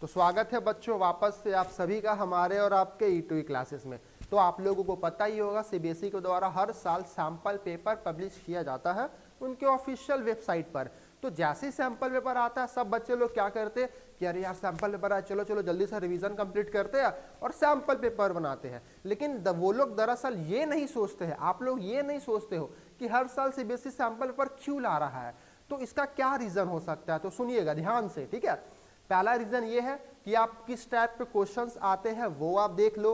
तो स्वागत है बच्चों वापस से आप सभी का हमारे और आपके ई2ई क्लासेस में। तो आप लोगों को पता ही होगा सीबीएसई के द्वारा हर साल सैंपल पेपर पब्लिश किया जाता है उनके ऑफिशियल वेबसाइट पर। तो जैसे ही सैंपल पेपर आता है सब बच्चे लोग क्या करते हैं कि अरे यार सैंपल पेपर आया, चलो चलो जल्दी से रिवीजन कंप्लीट करते हैं और सैंपल पेपर बनाते हैं। लेकिन वो लोग दरअसल ये नहीं सोचते हैं, आप लोग ये नहीं सोचते हो कि हर साल सीबीएसई सैंपल पेपर क्यों ला रहा है, तो इसका क्या रीजन हो सकता है। तो सुनिएगा ध्यान से, ठीक है। पहला रीजन ये है कि आप किस टाइप के क्वेश्चंस आते हैं वो आप देख लो,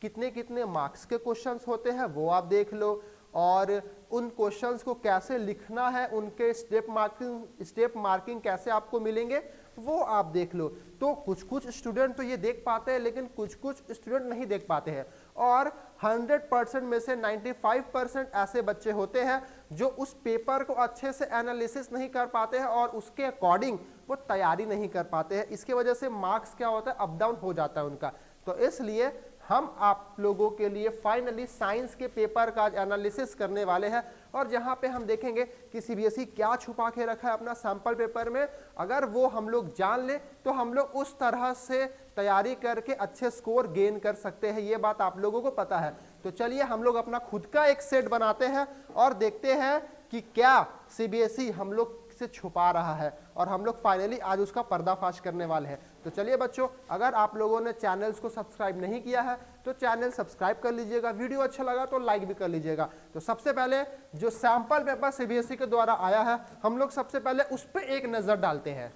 कितने कितने मार्क्स के क्वेश्चंस होते हैं वो आप देख लो, और उन क्वेश्चंस को कैसे लिखना है, उनके स्टेप मार्किंग कैसे आपको मिलेंगे वो आप देख लो। तो कुछ कुछ स्टूडेंट तो ये देख पाते हैं लेकिन कुछ कुछ स्टूडेंट नहीं देख पाते हैं, और 100% में से 95% ऐसे बच्चे होते हैं जो उस पेपर को अच्छे से एनालिसिस नहीं कर पाते हैं और उसके अकॉर्डिंग वो तैयारी नहीं कर पाते हैं। इसके वजह से मार्क्स क्या होता है, अप डाउन हो जाता है उनका। तो इसलिए हम आप लोगों के लिए फाइनली साइंस के पेपर का एनालिसिस करने वाले हैं, और जहां पे हम देखेंगे कि सीबीएसई क्या छुपा के रखा है अपना सैंपल पेपर में। अगर वो हम लोग जान ले तो हम लोग उस तरह से तैयारी करके अच्छे स्कोर गेन कर सकते हैं, ये बात आप लोगों को पता है। तो चलिए हम लोग अपना खुद का एक सेट बनाते हैं और देखते हैं कि क्या सीबीएसई हम लोग से छुपा रहा है, और हम लोग फाइनली आज उसका पर्दाफाश करने वाले हैं। तो चलिए बच्चों, अगर आप लोगों ने चैनल्स को सब्सक्राइब नहीं किया है तो चैनल सब्सक्राइब कर लीजिएगा, वीडियो अच्छा लगा तो लाइक भी कर लीजिएगा। तो सबसे पहले जो सैंपल पेपर सीबीएसई के द्वारा आया है हम लोग सबसे पहले उस पर एक नजर डालते हैं।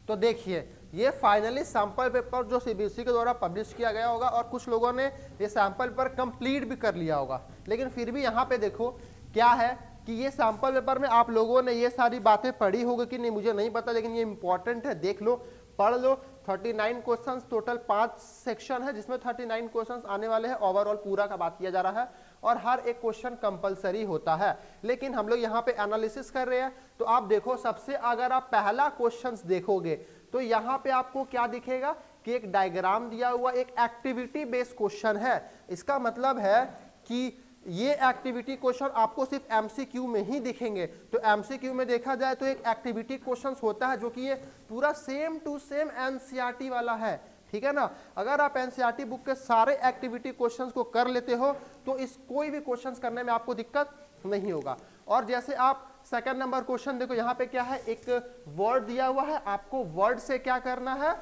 तो देखिए ये फाइनली सैंपल पेपर जो सीबीएसई के द्वारा पब्लिश किया गया होगा, और कुछ लोगों ने ये सैंपल पेपर कंप्लीट भी कर लिया होगा, लेकिन फिर भी यहाँ पे देखो क्या है कि ये सैंपल पेपर में आप लोगों ने ये सारी बातें पढ़ी होगी कि नहीं मुझे नहीं पता, लेकिन ये इंपॉर्टेंट है, देख लो, पढ़ लो। 39 क्वेश्चंस, टोटल 5 सेक्शन है जिसमें 39 क्वेश्चंस आने वाले हैं। ओवरऑल पूरा का बात किया जा रहा है और हर एक क्वेश्चन कंपलसरी होता है, लेकिन हम लोग यहाँ पे एनालिसिस कर रहे हैं। तो आप देखो सबसे अगर आप पहला क्वेश्चन देखोगे तो यहाँ पे आपको क्या दिखेगा कि एक डायग्राम दिया हुआ, एक एक्टिविटी बेस्ड क्वेश्चन है। इसका मतलब है कि ये एक्टिविटी क्वेश्चन आपको सिर्फ एमसीक्यू में ही दिखेंगे। तो एमसीक्यू में देखा जाए तो एक एक्टिविटी क्वेश्चन होता है जो कि ये पूरा सेम टू सेम एनसीईआरटी वाला है, ठीक है ना। अगर आप एनसीईआरटी बुक के सारे एक्टिविटी क्वेश्चंस को कर लेते हो तो इस कोई भी क्वेश्चंस करने में आपको दिक्कत नहीं होगा। और जैसे आप सेकंड नंबर क्वेश्चन देखो, यहाँ पे क्या है, एक वर्ड दिया हुआ है, आपको वर्ड से क्या करना है,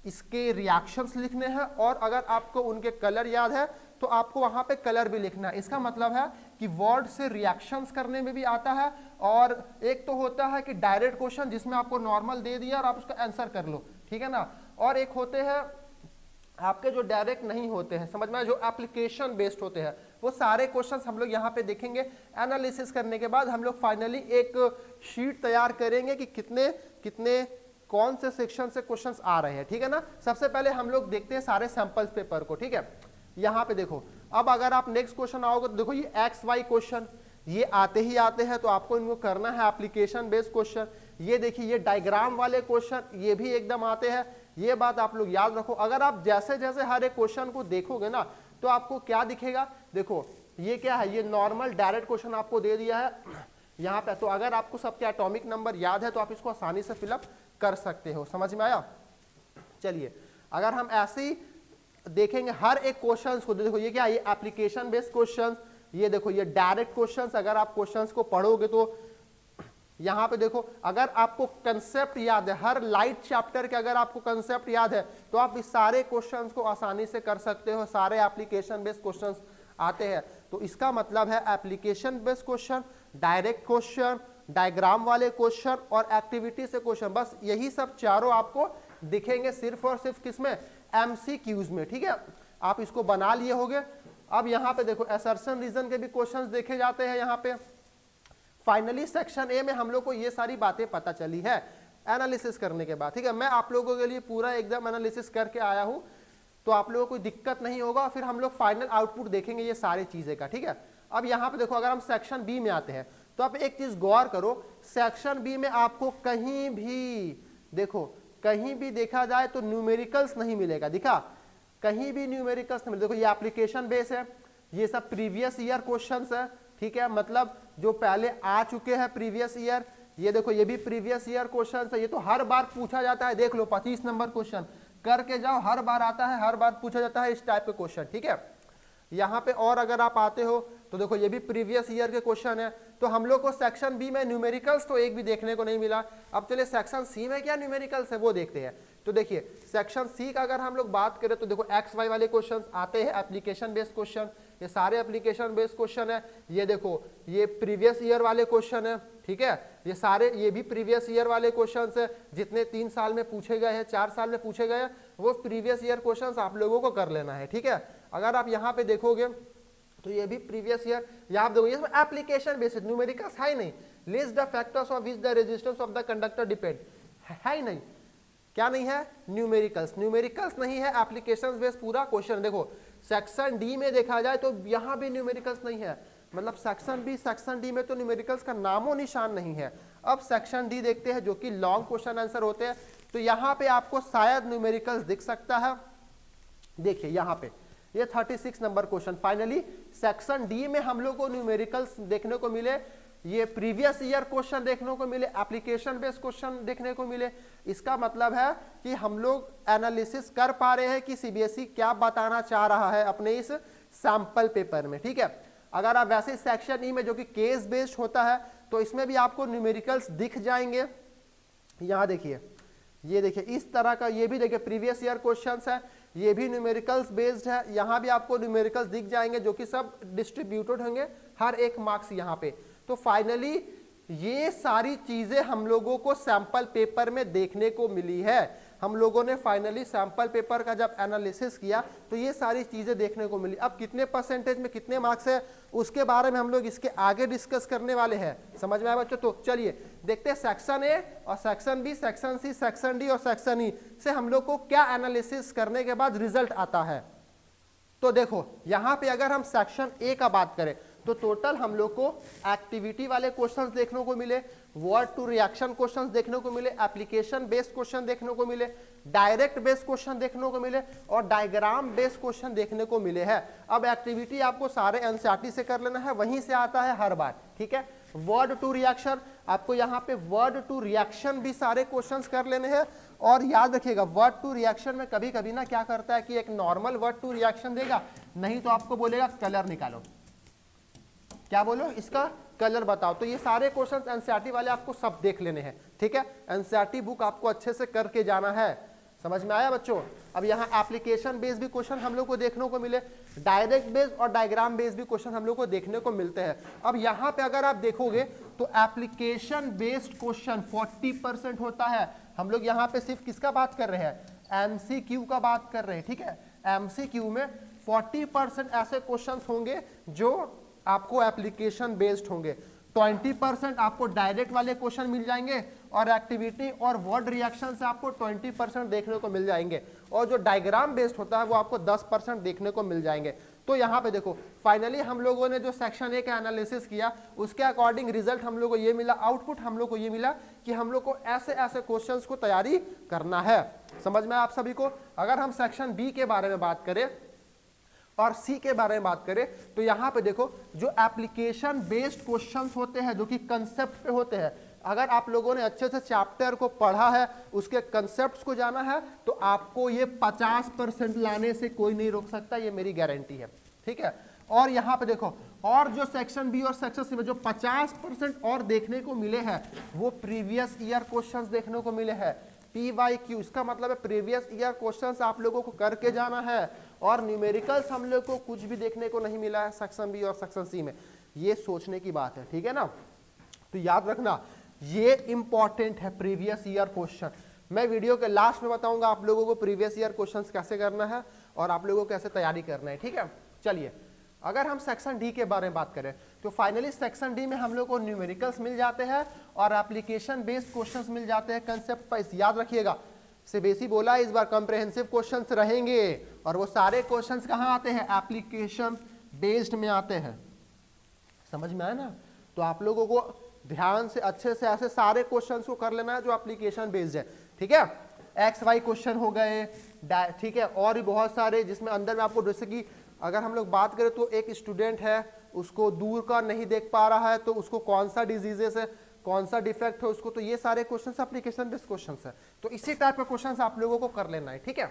इसके रिएक्शंस लिखने हैं, और अगर आपको उनके कलर याद है तो आपको वहां पे कलर भी लिखना है। इसका मतलब है कि वर्ड से रिएक्शंस करने में भी आता है, और एक तो होता है कि डायरेक्ट क्वेश्चन जिसमें आपको नॉर्मल दे दिया और आप उसका आंसर कर लो, ठीक है ना। और एक होते हैं आपके जो डायरेक्ट नहीं होते हैं, समझ में, जो एप्लीकेशन बेस्ड होते हैं। वो सारे क्वेश्चंस हम लोग यहाँ पे देखेंगे। एनालिसिस करने के बाद हम लोग फाइनली एक शीट तैयार करेंगे कि कितने कितने कौन से सेक्शन से क्वेश्चंस आ रहे हैं, ठीक है ना। सबसे पहले हम लोग देखते हैं सारे सैंपल पेपर को, ठीक है। यहाँ पे देखो, अब अगर आप नेक्स्ट क्वेश्चन आओगे तो देखो ये एक्स वाई क्वेश्चन ये आते ही आते हैं, तो आपको इनको करना है एप्लीकेशन बेस्ड क्वेश्चन। ये देखिए ये डायग्राम वाले क्वेश्चन ये भी एकदम आते हैं, ये बात आप लोग याद रखो। अगर आप जैसे जैसे हर एक क्वेश्चन को देखोगे ना तो आपको क्या दिखेगा, देखो ये क्या है, ये नॉर्मल डायरेक्ट क्वेश्चन आपको दे दिया है यहाँ पे। तो अगर आपको सबके एटॉमिक नंबर याद है तो आप इसको आसानी से फिलअप कर सकते हो, समझ में आया। चलिए अगर हम ऐसे ही देखेंगे हर एक क्वेश्चन को, देखो ये क्या है, ये एप्लीकेशन बेस्ड क्वेश्चन, ये देखो ये डायरेक्ट क्वेश्चंस। अगर आप क्वेश्चंस को पढ़ोगे तो यहाँ पे देखो अगर आपको कंसेप्ट याद है, हर लाइट चैप्टर के अगर आपको कंसेप्ट याद है तो आप इस सारे क्वेश्चंस को आसानी से कर सकते हो। सारे एप्लीकेशन बेस्ड क्वेश्चंस आते हैं, तो इसका मतलब है application based question, direct question, diagram वाले क्वेश्चन और एक्टिविटी से क्वेश्चन, बस यही सब चारों आपको दिखेंगे सिर्फ और सिर्फ किसमें, एमसीक्यूज में, ठीक है। आप इसको बना लिए होगे। अब यहाँ पे देखो असर्शन रीजन के भी क्वेश्चंस देखे जाते हैं यहाँ पे। फाइनली सेक्शन ए में हम लोग को ये सारी बातें पता चली है एनालिसिस करने के बाद, ठीक है। मैं आप लोगों के लिए पूरा एकदम एनालिसिस करके आया हूँ, तो आप लोगों को कोई दिक्कत नहीं होगा। फिर हम लोग फाइनल आउटपुट देखेंगे ये सारी चीजें का, ठीक है। अब यहाँ पे देखो अगर हम सेक्शन बी में आते हैं तो आप एक चीज गौर करो, सेक्शन बी में आपको कहीं भी देखो, कहीं भी देखा जाए तो न्यूमेरिकल्स नहीं मिलेगा, दिखा, कहीं भी न्यूमेरिकल्स नहीं मिलेगा। देखो ये एप्लीकेशन बेस है, ये सब प्रीवियस ईयर क्वेश्चंस है, ठीक है, मतलब जो पहले आ चुके हैं प्रीवियस ईयर, ये देखो ये भी प्रीवियस ईयर क्वेश्चन है, ये तो हर बार पूछा जाता है। देख लो 25 नंबर क्वेश्चन करके जाओ, हर बार आता है, हर बार पूछा जाता है इस टाइप के क्वेश्चन, ठीक है। यहाँ पे और अगर आप आते हो तो देखो ये भी प्रीवियस ईयर के क्वेश्चन है। तो हम लोग को सेक्शन बी में न्यूमेरिकल्स तो एक भी देखने को नहीं मिला। अब चलिए सेक्शन सी में क्या न्यूमेरिकल्स है वो देखते हैं। तो देखिए सेक्शन सी का अगर हम लोग बात करें तो देखो एक्स वाई वाले क्वेश्चंस आते हैं, एप्लीकेशन बेस्ड क्वेश्चन, ये सारे एप्लीकेशन बेस्ड क्वेश्चन है। ये देखो ये प्रीवियस ईयर वाले क्वेश्चन है, ठीक है, ये सारे ये भी प्रीवियस ईयर वाले क्वेश्चंस है, जितने 3 साल में पूछे गए हैं, 4 साल में पूछे गए हैं, वो प्रीवियस ईयर क्वेश्चंस आप लोगों को कर लेना है, ठीक है। अगर आप यहाँ पे देखोगे तो ये भी प्रीवियस ईयर, यहाँ आप देखोगे एप्लीकेशन बेस्ड, न्यूमेरिकल्स है ही नहीं। List the factors of which the resistance of the conductor depend, है ही नहीं, क्या नहीं है, न्यूमेरिकल्स, न्यूमेरिकल्स नहीं है, एप्लीकेशंस बेस्ड पूरा क्वेश्चन। देखो सेक्शन डी में देखा जाए तो यहाँ भी न्यूमेरिकल्स नहीं है, मतलब सेक्शन बी सेक्शन डी में तो न्यूमेरिकल्स का नामो निशान नहीं है। अब सेक्शन डी देखते हैं जो कि लॉन्ग क्वेश्चन आंसर होते हैं, तो यहाँ पे आपको शायद न्यूमेरिकल्स दिख सकता है। देखिए यहाँ पे ये 36 number question, finally section D में हम लोग को न्यूमेरिकल्स देखने को मिले, ये प्रीवियस ईयर क्वेश्चन देखने को मिले, एप्लीकेशन बेस्ड क्वेश्चन देखने को मिले। इसका मतलब है कि हम लोग एनालिसिस कर पा रहे हैं कि सीबीएसई क्या बताना चाह रहा है अपने इस सैंपल पेपर में, ठीक है। अगर आप वैसे सेक्शन ई में जो कि केस बेस्ड होता है तो इसमें भी आपको न्यूमेरिकल्स दिख जाएंगे। यहाँ देखिए, ये देखिए इस तरह का, ये भी देखिए प्रीवियस ईयर क्वेश्चंस है, ये भी न्यूमेरिकल्स बेस्ड है, यहाँ भी आपको न्यूमेरिकल्स दिख जाएंगे जो कि सब डिस्ट्रीब्यूटेड होंगे, हर एक मार्क्स यहाँ पे। तो फाइनली ये सारी चीजें हम लोगों को सैंपल पेपर में देखने को मिली है। हम लोगों ने फाइनली सैंपल पेपर का जब एनालिसिस किया तो ये सारी चीजें देखने को मिली। अब कितने परसेंटेज में कितने मार्क्स है उसके बारे में हम लोग इसके आगे डिस्कस करने वाले हैं, समझ में आया बच्चों। तो चलिए देखते हैं सेक्शन ए और section B, section C, section D और सेक्शन ई से हम लोग को क्या एनालिसिस करने के बाद रिजल्ट आता है। तो देखो यहाँ पे अगर हम सेक्शन ए का बात करें तो टोटल हम लोग को एक्टिविटी वाले क्वेश्चंस देखने को मिले, वर्ड टू रिएक्शन क्वेश्चंस देखने को मिले, एप्लीकेशन बेस्ड क्वेश्चन देखने को मिले, डायरेक्ट बेस्ड क्वेश्चन देखने को मिले और डायग्राम बेस्ड क्वेश्चन देखने को मिले हैं। अब एक्टिविटी आपको सारे एनसीईआरटी से कर लेना है, वहीं से आता है हर बार, ठीक है। वर्ड टू रिएक्शन आपको यहाँ पे वर्ड टू रिएक्शन भी सारे क्वेश्चंस कर लेने हैं। और याद रखिएगा वर्ड टू रिएक्शन में कभी कभी ना क्या करता है कि एक नॉर्मल वर्ड टू रिएक्शन देगा, नहीं तो आपको बोलेगा कलर निकालो, क्या बोलो इसका कलर बताओ। तो ये सारे क्वेश्चंस एनसीईआरटी वाले आपको सब देख लेने हैं, ठीक है। एनसीईआरटी बुक आपको अच्छे से करके जाना है, समझ में आया बच्चों। अब यहाँ एप्लीकेशन बेस्ड भी क्वेश्चन हम लोग को देखने को मिले, डायरेक्ट बेस्ड और डायग्राम बेस्ड भी क्वेश्चन हम लोग को देखने को मिलते हैं। अब यहाँ पे अगर आप देखोगे तो एप्लीकेशन बेस्ड क्वेश्चन 40% होता है। हम लोग यहाँ पे सिर्फ किसका बात कर रहे हैं, एमसीक्यू का बात कर रहे हैं, ठीक है। एमसीक्यू में 40% ऐसे क्वेश्चन होंगे जो आपको एप्लीकेशन बेस्ड होंगे, 20% आपको डायरेक्ट वाले क्वेश्चन मिल जाएंगे और एक्टिविटी और वर्ड रिएक्शन से आपको 20% देखने को मिल जाएंगे और जो डायग्राम बेस्ड होता है वो आपको 10% देखने को मिल जाएंगे। तो यहाँ पे देखो फाइनली हम लोगों ने जो सेक्शन ए का एनालिसिस किया उसके अकॉर्डिंग रिजल्ट हम लोग को ये मिला, आउटपुट हम लोग को ये मिला कि हम लोग को ऐसे ऐसे क्वेश्चंस को तैयारी करना है, समझ में आप सभी को। अगर हम सेक्शन बी के बारे में बात करें और सी के बारे में बात करें तो यहाँ पे देखो जो एप्लीकेशन बेस्ड क्वेश्चंस होते हैं जो कि कंसेप्ट पे होते हैं, अगर आप लोगों ने अच्छे से चैप्टर को पढ़ा है, उसके कंसेप्ट्स को जाना है, तो आपको ये 50% लाने से कोई नहीं रोक सकता, ये मेरी गारंटी है, ठीक है। और यहाँ पे देखो और जो सेक्शन बी और सेक्शन सी में जो 50% और देखने को मिले हैं वो प्रीवियस ईयर क्वेश्चंस देखने को मिले हैं, PYQ, इसका मतलब है प्रीवियस ईयर क्वेश्चंस आप लोगों को करके जाना है। और न्यूमेरिकल्स हम लोग को कुछ भी देखने को नहीं मिला है सेक्शन बी और सेक्शन सी में, ये सोचने की बात है, ठीक है ना। तो याद रखना ये इंपॉर्टेंट है प्रीवियस ईयर क्वेश्चन। मैं वीडियो के लास्ट में बताऊंगा आप लोगों को प्रीवियस ईयर क्वेश्चंस कैसे करना है और आप लोगों को कैसे तैयारी करना है, ठीक है। चलिए अगर हम सेक्शन डी के बारे में बात करें तो फाइनली सेक्शन डी में हम लोग को न्यूमेरिकल्स मिल जाते हैं और एप्लीकेशन बेस्ड क्वेश्चंस मिल जाते हैं कंसेप्ट वाइज। याद रखिएगा सीबीएसई बोला इस बार कॉम्प्रिहेंसिव क्वेश्चंस रहेंगे और वो सारे क्वेश्चंस कहाँ आते हैं, एप्लीकेशन बेस्ड में आते हैं, समझ में आया ना। तो आप लोगों को ध्यान से अच्छे से ऐसे सारे क्वेश्चंस को कर लेना है जो एप्लीकेशन बेस्ड है, ठीक है। एक्स वाई क्वेश्चन हो गए, ठीक है, और भी बहुत सारे जिसमें अंदर में आपको, जैसे कि अगर हम लोग बात करें तो एक स्टूडेंट है उसको दूर का नहीं देख पा रहा है तो उसको कौन सा डिजीजेस है, कौन सा डिफेक्ट है उसको, तो ये सारे क्वेश्चंस एप्लीकेशन बेस्ड क्वेश्चंस है। तो इसी टाइप के क्वेश्चंस आप लोगों को कर लेना है, ठीक है।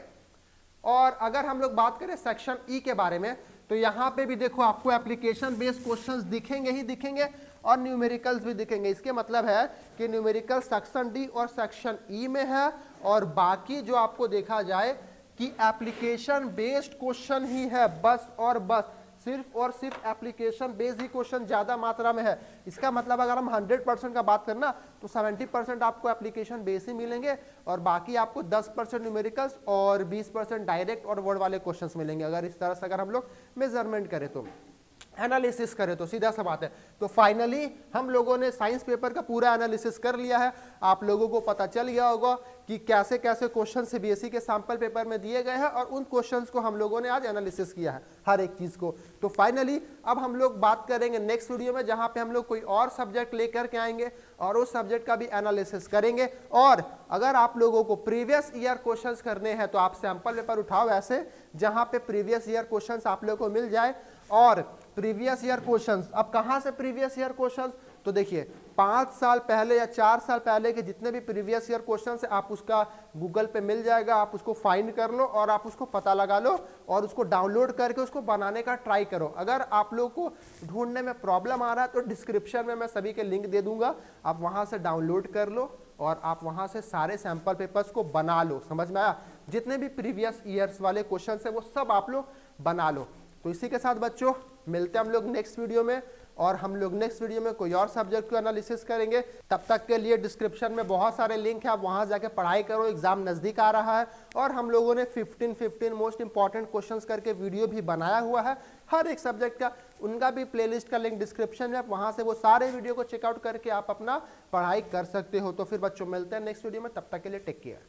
और अगर हम लोग बात करें सेक्शन ई के बारे में, तो यहाँ पे भी देखो आपको एप्लीकेशन बेस्ड क्वेश्चंस दिखेंगे ही दिखेंगे और न्यूमेरिकल्स भी दिखेंगे। इसके मतलब है कि न्यूमेरिकल सेक्शन डी और सेक्शन ई में है, और बाकी जो आपको देखा जाए कि एप्लीकेशन बेस्ड क्वेश्चन ही है बस और बस, सिर्फ और सिर्फ एप्लीकेशन बेस्ड ही क्वेश्चन ज्यादा मात्रा में है। इसका मतलब अगर हम 100% का बात करना तो 70% आपको एप्लीकेशन बेस्ड ही मिलेंगे और बाकी आपको 10% न्यूमेरिकल्स और 20% डायरेक्ट और वर्ड वाले क्वेश्चंस मिलेंगे। अगर इस तरह से अगर हम लोग मेजरमेंट करें तो, एनालिसिस करें तो, सीधा सा बात है। तो फाइनली हम लोगों ने साइंस पेपर का पूरा एनालिसिस कर लिया है। आप लोगों को पता चल गया होगा कि कैसे कैसे क्वेश्चन सीबीएसई के सैंपल पेपर में दिए गए हैं और उन क्वेश्चंस को हम लोगों ने आज एनालिसिस किया है हर एक चीज को। तो फाइनली अब हम लोग बात करेंगे नेक्स्ट वीडियो में, जहां पे हम लोग कोई और सब्जेक्ट लेकर के आएंगे और उस सब्जेक्ट का भी एनालिसिस करेंगे। और अगर आप लोगों को प्रीवियस ईयर क्वेश्चंस करने हैं तो आप सैंपल पेपर उठाओ ऐसे जहां पे प्रीवियस ईयर क्वेश्चंस आप लोगों को मिल जाए। और प्रीवियस ईयर क्वेश्चंस, अब कहां से प्रीवियस ईयर क्वेश्चंस, तो देखिए 5 साल पहले या 4 साल पहले के जितने भी प्रीवियस ईयर क्वेश्चंस है आप उसका गूगल पे मिल जाएगा, आप उसको फाइंड कर लो और आप उसको पता लगा लो और उसको डाउनलोड करके उसको बनाने का ट्राई करो। अगर आप लोग को ढूंढने में प्रॉब्लम आ रहा है तो डिस्क्रिप्शन में मैं सभी के लिंक दे दूंगा, आप वहां से डाउनलोड कर लो और आप वहां से सारे सैंपल पेपर्स को बना लो। समझ में आया? जितने भी प्रीवियस ईयर्स वाले क्वेश्चन है वो सब आप लोग बना लो। तो इसी के साथ बच्चों मिलते हैं हम लोग नेक्स्ट वीडियो में, और हम लोग नेक्स्ट वीडियो में कोई और सब्जेक्ट को एनालिसिस करेंगे। तब तक के लिए डिस्क्रिप्शन में बहुत सारे लिंक है, आप वहां जाके पढ़ाई करो, एग्जाम नजदीक आ रहा है। और हम लोगों ने 15 मोस्ट इंपॉर्टेंट क्वेश्चंस करके वीडियो भी बनाया हुआ है हर एक सब्जेक्ट का, उनका भी प्लेलिस्ट का लिंक डिस्क्रिप्शन में, आप वहां से वो सारे वीडियो को चेकआउट करके आप अपना पढ़ाई कर सकते हो। तो फिर बच्चों मिलते हैं नेक्स्ट वीडियो में, तब तक के लिए टेक केयर।